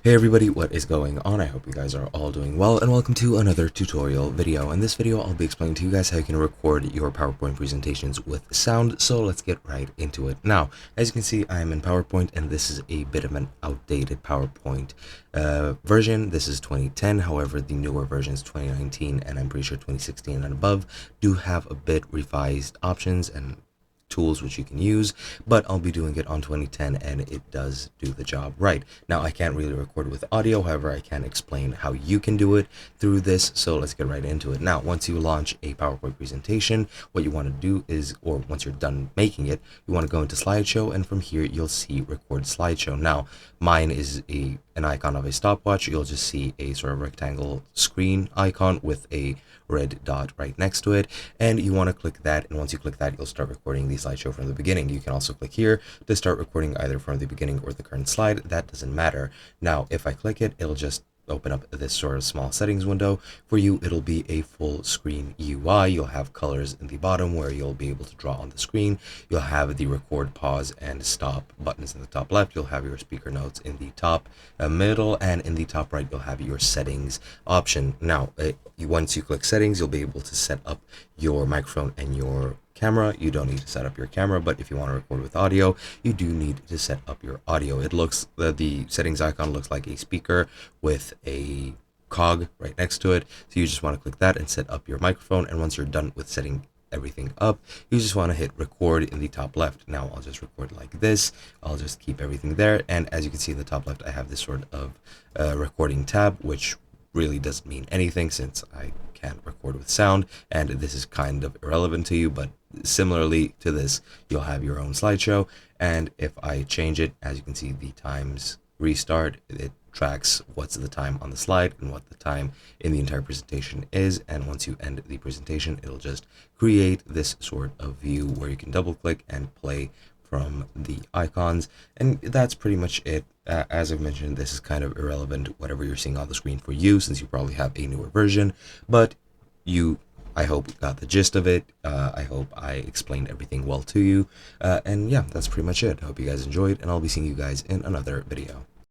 Hey everybody, what is going on? I hope you guys are all doing well, and welcome to another tutorial video. In this video, I'll be explaining to you guys how you can record your PowerPoint presentations with sound, so let's get right into it. Now, as you can see, I'm in PowerPoint, and this is a bit of an outdated PowerPoint version. This is 2010, however, the newer versions 2019, and I'm pretty sure 2016 and above do have a bit revised options and tools which you can use, but I'll be doing it on 2010 and it does do the job right. Now, I can't really record with audio, however, I can explain how you can do it through this, so let's get right into it. Now, once you launch a PowerPoint presentation, what you want to do is, or once you're done making it, you want to go into slideshow, and from here you'll see record slideshow. Now, mine is an icon of a stopwatch. You'll just see a sort of rectangle screen icon with a red dot right next to it, and you want to click that, and once you click that, you'll start recording the slideshow from the beginning. You can also click here to start recording either from the beginning or the current slide. That doesn't matter. Now, if I click it, it'll just open up this sort of small settings window. For you, it'll be a full screen UI. You'll have colors in the bottom where you'll be able to draw on the screen. You'll have the record, pause, and stop buttons in the top left. You'll have your speaker notes in the top middle, and in the top right, you'll have your settings option. Now, once you click settings, you'll be able to set up your microphone and your camera. You don't need to set up your camera, but if you want to record with audio, you do need to set up your audio. It looks, the settings icon looks like a speaker with a cog right next to it, so you just want to click that and set up your microphone, and once you're done with setting everything up, you just want to hit record in the top left. Now, I'll just record like this. I'll just keep everything there, and as you can see in the top left, I have this sort of recording tab, which really doesn't mean anything since I can't record with sound, and this is kind of irrelevant to you, but similarly to this, you'll have your own slideshow, and if I change it, as you can see, the times restart, it tracks what's the time on the slide and what the time in the entire presentation is, and once you end the presentation, it'll just create this sort of view where you can double click and play from the icons, and that's pretty much it. As I've mentioned, this is kind of irrelevant, whatever you're seeing on the screen for you, since you probably have a newer version, but I hope got the gist of it. I hope I explained everything well to you, and yeah, that's pretty much it. I hope you guys enjoyed, and I'll be seeing you guys in another video.